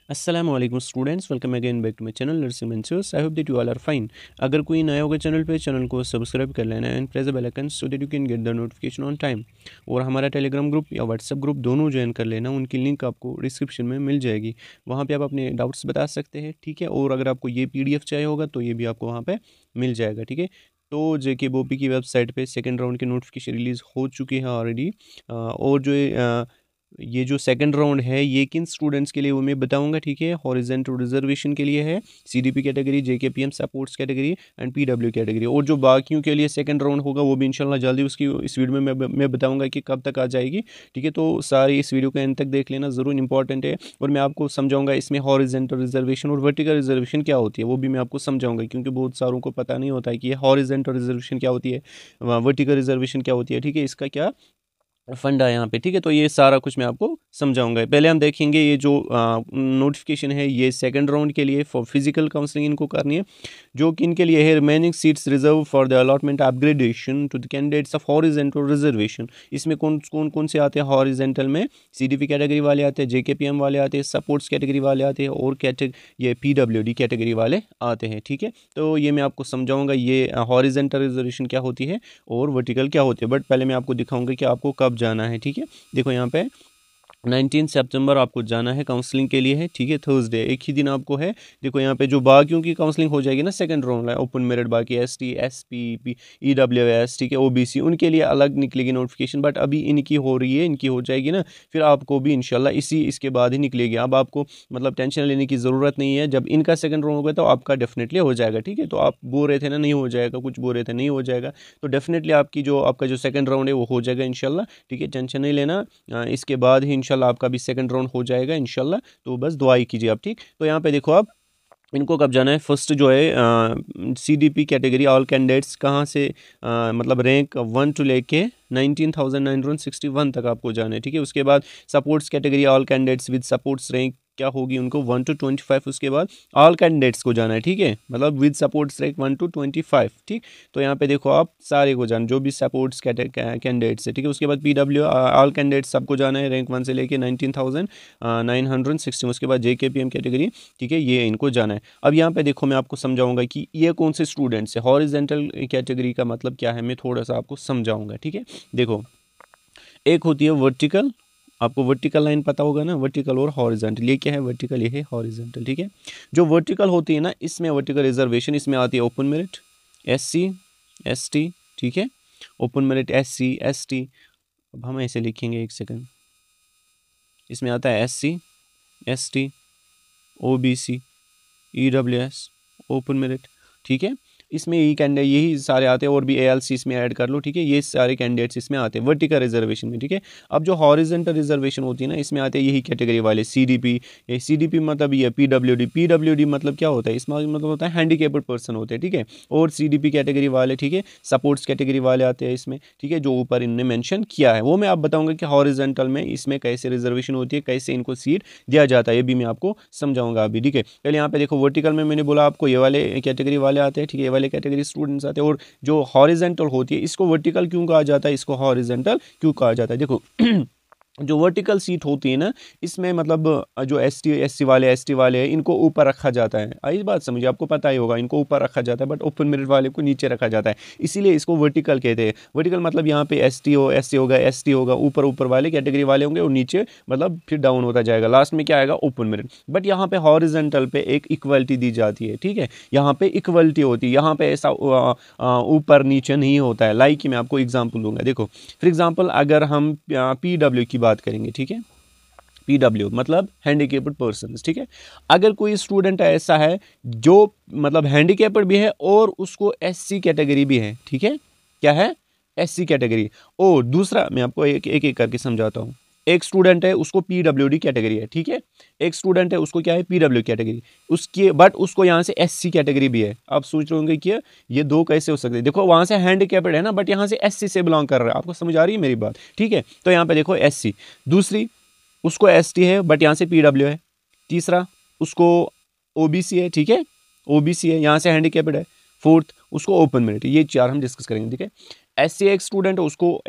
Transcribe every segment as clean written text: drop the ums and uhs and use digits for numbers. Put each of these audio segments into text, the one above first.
अस्सलामुअलैकुम students, welcome again back to my channel nursing ventures. I hope that you all are fine. अगर कोई नया होगा channel पे, चैनल को सब्सक्राइब कर लेना and press the bell icon so that you can get the notification on time. और हमारा टेलीग्राम ग्रुप या व्हाट्सएप ग्रुप दोनों ज्वाइन कर लेना, उनकी लिंक आपको डिस्क्रिप्शन में मिल जाएगी। वहाँ पर आप अपने डाउट्स बता सकते हैं, ठीक है। और अगर आपको ये PDF चाहिए होगा तो ये भी आपको वहाँ पर मिल जाएगा, ठीक है। तो JK BOP की वेबसाइट पे सेकंड राउंड की नोटिफिकेशन रिलीज़ हो चुकी है ऑलरेडी। और जो ये जो सेकंड राउंड है ये किन स्टूडेंट्स के लिए वो मैं बताऊंगा, ठीक है। हॉरिजॉन्टल रिजर्वेशन के लिए है, CDP category, JKPM supports category and PW category. और जो बाकियों के लिए सेकंड राउंड होगा वो भी इंशाल्लाह जल्दी उसकी इस वीडियो में मैं बताऊंगा कि कब तक आ जाएगी, ठीक है। तो सारी इस वीडियो के एंड तक देख लेना, ज़रूर इंपॉर्टेंट है। और मैं आपको समझाऊंगा इसमें हॉरिजॉन्टल रिजर्वेशन और वर्टिकल रिजर्वेशन क्या होती है, वो भी मैं आपको समझाऊंगा, क्योंकि बहुत सारों को पता नहीं होता है कि ये हॉरिजॉन्टल रिजर्वेशन क्या होती है, वर्टिकल रिजर्वेशन क्या होती है, ठीक है। इसका क्या फंडा यहाँ पे, ठीक है। तो ये सारा कुछ मैं आपको समझाऊंगा। पहले हम देखेंगे ये जो नोटिफिकेशन है ये सेकंड राउंड के लिए फॉर फिजिकल काउंसलिंग इनको करनी है, जो कि इनके लिए है remaining seats reserve for the allotment upgradation to the candidates of horizontal reservation. इसमें कौन से आते हैं हॉरिजॉन्टल में? CDP कैटेगरी वाले आते हैं, JKPM वाले आते हैं, सपोर्ट्स कैटेगरी वाले आते हैं और ये PWD कैटेगरी वाले आते हैं, ठीक है। तो ये मैं आपको समझाऊंगा ये हॉरिजॉन्टल रिजर्वेशन क्या होती है और वर्टिकल क्या होती है। बट पहले मैं आपको दिखाऊंगा कि आपको कब जाना है, ठीक है। देखो यहाँ पे 19 सितंबर आपको जाना है काउंसलिंग के लिए है, ठीक है। थर्सडे एक ही दिन आपको है। देखो यहाँ पे जो बाकियों की काउंसलिंग हो जाएगी ना सेकंड राउंड है, ओपन मेरिट बाकी ST SP EWS, ठीक है, OBC, उनके लिए अलग निकलेगी नोटिफिकेशन। बट अभी इनकी हो रही है, इनकी हो जाएगी ना, फिर आपको भी इंशाल्लाह इसके बाद ही निकलेगी। अब आपको मतलब टेंशन लेने की ज़रूरत नहीं है। जब इनका सेकंड राउंड होगा तो आपका डेफिनेटली हो जाएगा, ठीक है। तो आप बोल रहे थे ना नहीं हो जाएगा, कुछ बोल रहे थे नहीं हो जाएगा, तो डेफिनेटली आपका जो सेकंड राउंड है वो हो जाएगा इंशाल्लाह, ठीक है। टेंशन नहीं लेना, इसके बाद ही इंशाल्लाह आपका भी सेकंड राउंड हो जाएगा इंशाल्लाह। तो बस दुआ ही कीजिए आप, ठीक। तो यहाँ पे देखो आप इनको कब जाना है। फर्स्ट जो है CDP कैटेगरी ऑल कैंडिडेट्स कहाँ से मतलब रैंक 1 टू लेके 19,961 तक आपको जाना है, ठीक है। उसके बाद supports category all candidates with supports rank क्या होगी उनको 1 टू 25। उसके बाद ऑल कैंडिडेट्स को जाना है, ठीक है, मतलब विद सपोर्ट्स रैंक 1 टू 25, ठीक। तो यहाँ पे देखो आप सारे को जाना जो भी सपोर्ट्स कैंडिडेट्स है, ठीक है। उसके बाद PW ऑल कैंडिडेट्स सबको जाना है रैंक 1 से लेके 19,960। उसके बाद JKPM कैटेगरी, ठीक है, ये इनको जाना है। अब यहाँ पे देखो मैं आपको समझाऊंगा कि ये कौन से स्टूडेंट्स है। हॉरिजॉन्टल कैटेगरी का मतलब क्या है मैं थोड़ा सा आपको समझाऊंगा, ठीक है। देखो एक होती है वर्टिकल, आपको वर्टिकल लाइन पता होगा ना, वर्टिकल और हॉरिजॉन्टल। ये क्या है? वर्टिकल, ये है हॉरिजॉन्टल, ठीक है। जो वर्टिकल होती है ना इसमें वर्टिकल रिजर्वेशन इसमें आती है ओपन मेरिट SC ST, ठीक है। ओपन मेरिट SC ST, अब हम ऐसे लिखेंगे, एक सेकंड। इसमें आता है SC ST OBC EWS open merit, ठीक है। इसमें यही सारे आते हैं, और भी ALC इसमें ऐड कर लो, ठीक है। ये सारे कैंडिडेट्स इसमें आते हैं वर्टिकल रिजर्वेशन में, ठीक है। अब जो हॉरिजॉन्टल रिजर्वेशन होती है ना इसमें आते हैं यही कैटेगरी वाले CDP। ये CDP मतलब ये PWD मतलब क्या होता है? इसमें मतलब होता है हैंडीकेप्ड पर्सन होते हैं, ठीक है। और CDP कैटेगरी वाले, ठीक है, सपोर्ट्स कैटेगरी वाले आते हैं इसमें, ठीक है, जो ऊपर इनने मेंशन किया है। वो मैं आप बताऊंगा कि हॉरिजॉन्टल में इसमें कैसे रिजर्वेशन होती है, कैसे इनको सीट दिया जाता है, ये भी मैं आपको समझाऊंगा अभी, ठीक है। पहले यहाँ पे देखो वर्टिकल में मैंने बोला आपको ये वाले कैटेगरी वाले आते हैं, ठीक है, ये वाले कैटेगरी स्टूडेंट्स आते हैं। और जो हॉरिजॉन्टल होती है इसको वर्टिकल क्यों कहा जाता है, इसको हॉरिजॉन्टल क्यों कहा जाता है? देखो जो वर्टिकल सीट होती है ना इसमें मतलब जो ST वाले ST वाले हैं इनको ऊपर रखा जाता है। आई बात समझिए, आपको पता ही होगा, इनको ऊपर रखा जाता है, बट ओपन मेरिट वाले को नीचे रखा जाता है, इसीलिए इसको वर्टिकल कहते हैं। वर्टिकल मतलब यहाँ पे SC होगा ST होगा, ऊपर वाले कैटेगरी वाले होंगे और नीचे मतलब फिर डाउन होता जाएगा, लास्ट में क्या आएगा? Open merit. बट यहाँ पे हॉरिजॉन्टल पे एक इक्वलिटी दी जाती है, ठीक है, यहाँ पे इक्वलिटी होती है, यहाँ पे ऐसा ऊपर नीचे नहीं होता है। लाइक मैं आपको एग्जाम्पल दूंगा, देखो फॉर एग्जाम्पल अगर हम PW की बात करेंगे, ठीक है, PW मतलब हैंडीकेप्ड पर्सन, ठीक है। अगर कोई स्टूडेंट ऐसा है जो मतलब हैंडीकेप्ड भी है और उसको SC कैटेगरी भी है, ठीक है, क्या है? SC category. और दूसरा मैं आपको एक करके समझाता हूँ। एक स्टूडेंट है उसको PWD कैटेगरी है, ठीक है। एक स्टूडेंट है उसको क्या है? PW कैटेगरी, उसकी बट उसको यहाँ से SC कैटेगरी भी है। आप सोच रहे होंगे कि ये दो कैसे हो सकते हैं? देखो वहां से हैंडीकेप्ड है ना, बट यहाँ से SC से बिलोंग कर रहा है। आपको समझ आ रही है मेरी बात? ठीक है, तो यहाँ पे देखो SC, दूसरी उसको ST है बट यहाँ से PW है, तीसरा उसको OBC है, ठीक है, OBC है, यहाँ से हैंडीकेप्ड है, फोर्थ उसको ओपन मेरिट। ये चार हम डिस्कस करेंगे, ठीक है। SC एक स्टूडेंट है, उसको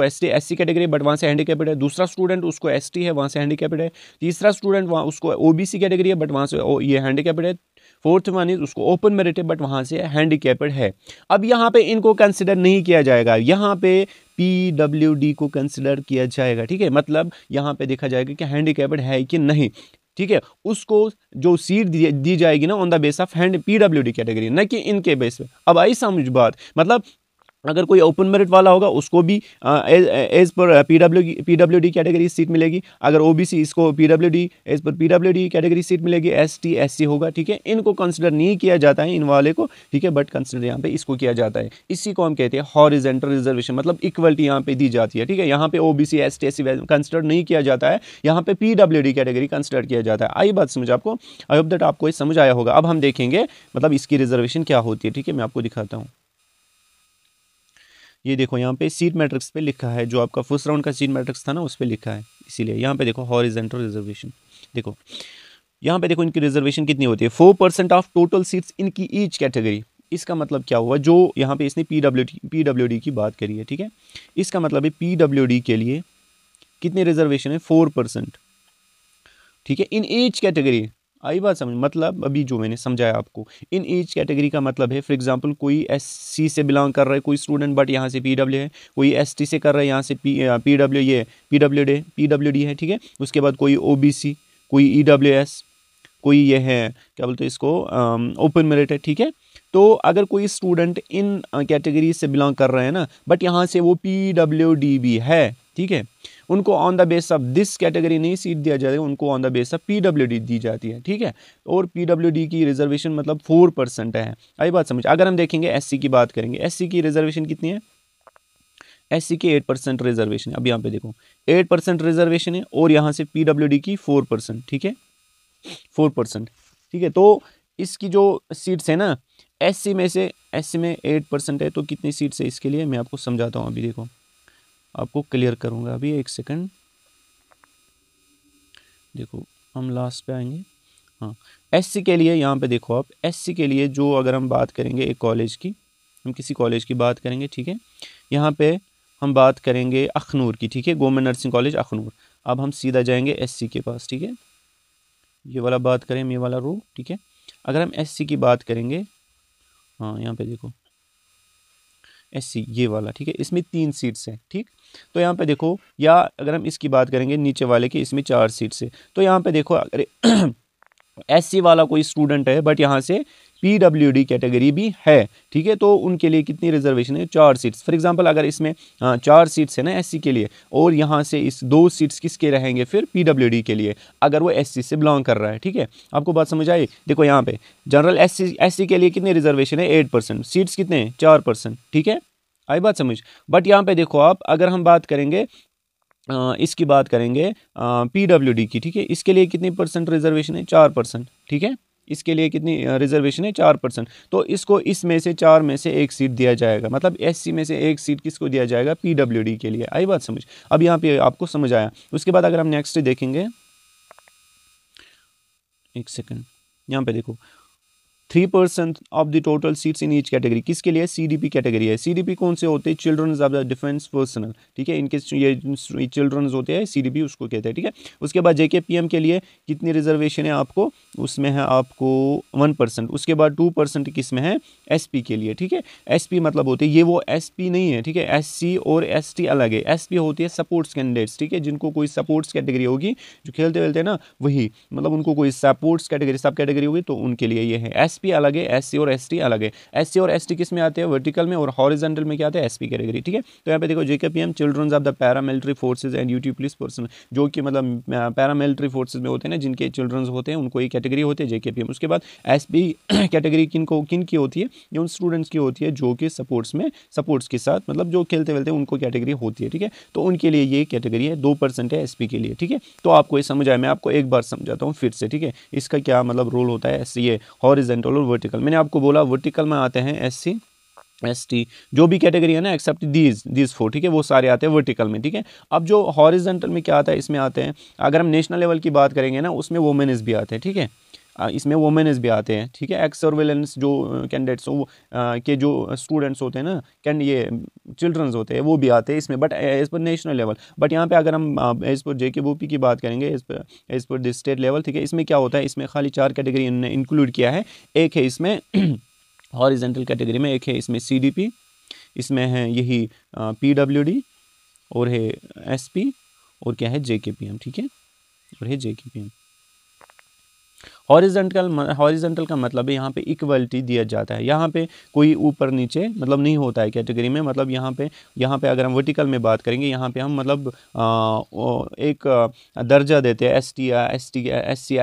SC कैटेगरी बट वहाँ से हैंडीकैप्ड है, दूसरा स्टूडेंट उसको ST है वहाँ से हैंडीकैप्ड है, तीसरा स्टूडेंट वहाँ उसको OBC कैटेगरी है बट वहाँ से ये हैंडीकैप्ड है, फोर्थ वन इज उसको ओपन मेरिट है बट वहाँ से हैंडीकैप्ड है। अब यहाँ पे इनको कंसिडर नहीं किया जाएगा, यहाँ पे PWD को कंसिडर किया जाएगा, ठीक है। मतलब यहाँ पे देखा जाएगा कि हैंडीकैप्ड है कि नहीं, ठीक है। उसको जो सीट दी जाएगी ना on the base of PWD category, न कि इनके बेस पे। अब आई समझ बात, मतलब अगर कोई ओपन मेरिट वाला होगा उसको भी एज पर PWD कैटेगरी सीट मिलेगी, अगर OBC इसको एज पर PWD कैटेगरी सीट मिलेगी, ST SC होगा, ठीक है। इनको कंसिडर नहीं किया जाता है इन वाले को, ठीक है, बट कंसिडर यहाँ पे इसको किया जाता है। इसी को हम कहते हैं हॉरिजॉन्टल रिजर्वेशन, मतलब इक्वलिटी यहाँ पे दी जाती है, ठीक है। यहाँ पे OBC ST SC कंसिडर नहीं किया जाता है, यहाँ पे PWD कैटेगरी कंसिडर किया जाता है। आई बात समझ आपको? आई होप दैट आपको ये समझ आया होगा। अब हम देखेंगे मतलब इसकी रिजर्वेशन क्या होती है, ठीक है। मैं आपको दिखाता हूँ, ये देखो यहाँ पे सीट मैट्रिक्स पे लिखा है, जो आपका फर्स्ट राउंड का सीट मैट्रिक्स था ना उस पे लिखा है, इसीलिए यहाँ पे देखो हॉरिजॉन्टल रिजर्वेशन। देखो यहाँ पे देखो इनकी रिजर्वेशन कितनी होती है, 4% ऑफ टोटल सीट्स इनकी ईच कैटेगरी। इसका मतलब क्या हुआ, जो यहाँ पे इसने PWD की बात करी है, ठीक है। इसका मतलब है PWD के लिए कितनी रिजर्वेशन है, 4%, ठीक है, इन ईच कैटेगरी। आई बात समझ? मतलब अभी जो मैंने समझाया आपको, इन ईच कैटेगरी का मतलब है, फॉर एग्जांपल कोई SC से बिलोंग कर रहा है कोई स्टूडेंट बट यहाँ से PW है, कोई ST से कर रहा है यहाँ से PWD है, ठीक है। उसके बाद कोई OBC, कोई EWS, कोई ये है क्या बोलते हैं इसको ओपन मेरिट है, ठीक है। तो अगर कोई स्टूडेंट इन कैटेगरी से बिलोंग कर रहे हैं ना बट यहाँ से वो PWD भी है, ठीक है, उनको on the base of this category नहीं सीट दिया जाएगा, उनको on the base of PWD दी जाती है, ठीक है। और PWD की रिजर्वेशन मतलब 4% है। आई बात समझ? अगर हम देखेंगे SC की बात करेंगे, SC की रिजर्वेशन कितनी है, SC की 8% रिजर्वेशन है। अब यहाँ पे देखो 8% रिजर्वेशन है और यहाँ से PWD की 4%, ठीक है, 4%, ठीक है। तो इसकी जो सीट्स है ना SC में 8% है, तो कितनी सीट्स है इसके लिए मैं आपको समझाता हूँ। अभी देखो आपको क्लियर करूँगा, अभी एक सेकंड, देखो हम लास्ट पे आएंगे। हाँ, SC के लिए यहाँ पे देखो आप, SC के लिए जो अगर हम बात करेंगे एक कॉलेज की, हम किसी कॉलेज की बात करेंगे, ठीक है। यहाँ पे हम बात करेंगे अखनूर की, ठीक है, गवर्नमेंट नर्सिंग कॉलेज अखनूर। अब हम सीधा जाएंगे SC के पास, ठीक है, ये वाला बात करें, ये वाला रो, ठीक है। अगर हम SC की बात करेंगे, हाँ यहाँ पे देखो SC ये वाला, ठीक है, इसमें 3 सीट्स हैं, ठीक। तो यहाँ पे देखो, या अगर हम इसकी बात करेंगे नीचे वाले की, इसमें 4 सीट्स है। तो यहाँ पे देखो अगर SC वाला कोई स्टूडेंट है बट यहाँ से PWD कैटेगरी भी है, ठीक है, तो उनके लिए कितनी रिजर्वेशन है, 4 सीट्स। फॉर एग्जांपल अगर इसमें 4 सीट्स है ना SC के लिए, और यहाँ से इस 2 सीट्स किसके रहेंगे फिर PWD के लिए, अगर वो SC से बिलोंग कर रहा है, ठीक है। आपको बात समझ आई? देखो यहाँ पे जनरल SC के लिए कितनी रिजर्वेशन है, 8%, सीट्स कितने हैं, 4%, ठीक है। आई बात समझ? बट यहाँ पे देखो आप, अगर हम बात करेंगे इसकी बात करेंगे PWD की, ठीक है, इसके लिए कितनी परसेंट रिजर्वेशन है, 4%, ठीक है। इसके लिए कितनी रिजर्वेशन है, 4%। तो इसको इसमें से 4 में से 1 सीट दिया जाएगा, मतलब SC में से 1 सीट किसको दिया जाएगा, PWD के लिए। आई बात समझ? अब यहाँ पे आपको समझ आया। उसके बाद अगर हम नेक्स्ट देखेंगे, एक सेकंड, यहाँ पे देखो 3% of the total seats in each category किसके लिए, CDP कैटेगरी है। CDP कौन से होते हैं, childrens of the defence personnel, ठीक है, इनके ये चिल्ड्रंस होते हैं, CDP उसको कहते हैं, ठीक है। उसके बाद JKPM के लिए कितनी रिजर्वेशन है आपको, उसमें है आपको 1%। उसके बाद 2% किस में है, SP के लिए, ठीक है। SP मतलब होते हैं, ये वो SP नहीं है, ठीक है, SC और ST अलग है। SP होती है सपोर्ट्स कैंडिडेट्स, ठीक है, जिनको कोई सपोर्ट्स कैटेगरी होगी, जो खेलते वेलते हैं ना वही, मतलब उनको कोई सपोर्ट्स कैटेगरी सब कैटेगरी होगी तो उनके लिए ये है। SP अलग है, SC और ST अलग है। SC और ST किस में आते हैं, वर्टिकल में, और हॉरिजॉन्टल में क्या आता है, SP कैटेगरी, ठीक है। तो यहाँ पे देखो JKPM childrens of the paramilitary forces and duty police person, जो कि मतलब पैरामिलिट्री फोर्सेज में होते हैं ना, जिनके चिल्ड्रंस होते हैं, उनको ये कैटेगरी होती है JKPM। उसके बाद SP कैटेगरी किन की होती है, ये उन स्टूडेंट्स की होती है जो कि सपोर्ट्स के साथ मतलब जो खेलते वेलते हैं उनको कैटेगरी होती है, ठीक है। तो उनके लिए ये कैटेगरी है, 2% है SP के लिए, ठीक है। तो आपको ये समझ आया, मैं आपको एक बार समझाता हूँ फिर से, ठीक है, इसका क्या मतलब रोल होता है, ये हॉरिजॉन्टल और वर्टिकल। मैंने आपको बोला वर्टिकल में आते हैं SC ST जो भी कैटेगरी है ना एक्सेप्ट दीज 4, ठीक है, वो सारे आते हैं वर्टिकल में, ठीक है। अब जो हॉरिजॉन्टल में क्या आता है, इसमें आते हैं, अगर हम नेशनल लेवल की बात करेंगे ना उसमें वुमेन्स भी आते हैं, ठीक है। इसमें वुमेन्स भी आते हैं, ठीक है। एक्स सर्वेलेंस जो कैंडिडेट्स के जो स्टूडेंट्स होते हैं ना, ये चिल्ड्रंस होते हैं, वो भी आते हैं इसमें, बट एज पर नेशनल लेवल। बट यहाँ पे अगर हम एज पर JKBOP की बात करेंगे, as per this state level, ठीक है, इसमें क्या होता है, इसमें खाली 4 कैटेगरी इन्होंने इंक्लूड किया है। एक है इसमें हॉरिजेंटल कैटेगरी में, एक है इसमें CDP, इसमें है यही PWD, और है SP, और क्या है JKPM, ठीक है, और है JKPM। हॉरिजेंटल का मतलब है यहाँ पे इक्वलिटी दिया जाता है, यहाँ पे कोई ऊपर नीचे मतलब नहीं होता है कैटेगरी में। मतलब यहाँ पे अगर हम वर्टिकल में बात करेंगे, यहाँ पे हम मतलब एक दर्जा देते हैं ST या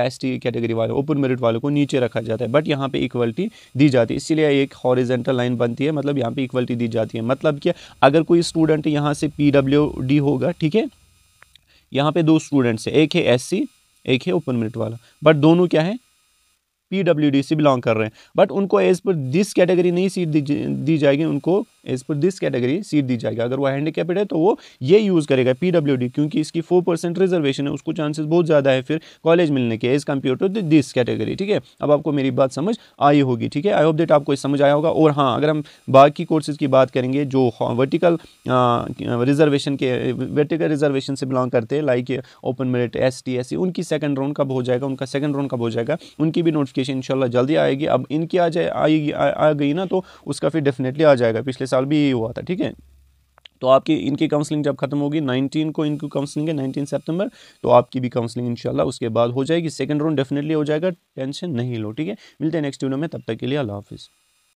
SC कैटेगरी वाले, ओपन मेरिट वालों को नीचे रखा जाता है, बट यहाँ पे इक्वलिटी दी जाती है, इसीलिए एक हॉरिजेंटल लाइन बनती है। मतलब यहाँ पे इक्वलिटी दी जाती है, मतलब कि अगर कोई स्टूडेंट यहाँ से PWD होगा, ठीक है, यहाँ पे 2 स्टूडेंट्स है, एक है SC, एक है ओपन मेरिट वाला, बट दोनों क्या है, PWD से बिलोंग कर रहे हैं, बट उनको एज पर दिस कैटेगरी नहीं सीट दी जाएगी, उनको as per this category seat दी जाएगी। अगर वो हैंडीकैप्ड है तो वो ये यूज़ करेगा PWD, क्योंकि इसकी 4% रिजर्वेशन है, उसको चांसेस बहुत ज़्यादा है फिर कॉलेज मिलने के as compare to this category, ठीक है। अब आपको मेरी बात समझ आई होगी, ठीक है। आई होप दैट आपको समझ आया होगा। और हाँ, अगर हम बाकी कोर्सेज की बात करेंगे जो वर्टिकल रिजर्वेशन से बिलोंग करते हैं, like open merit, ST SC, उनकी सेकंड राउंड कब हो जाएगा, उनका सेकंड राउंड कब हो जाएगा, उनकी भी नोटिफिकेशन इंशाल्लाह जल्दी आएगी। अब इनकी आ गई ना, तो उसका फिर डेफिनेटली आ जाएगा, पिछले साल भी यही हुआ था, ठीक है। तो आपकी इनकी काउंसलिंग जब खत्म होगी, 19 को इनकी काउंसलिंग है, 19 सितंबर, तो आपकी भी काउंसलिंग इंशाल्लाह उसके बाद हो जाएगी, सेकंड राउंड डेफिनेटली हो जाएगा, टेंशन नहीं लो, ठीक है। मिलते हैं नेक्स्ट वीडियो में, तब तक के लिए अल्लाह हाफिज़।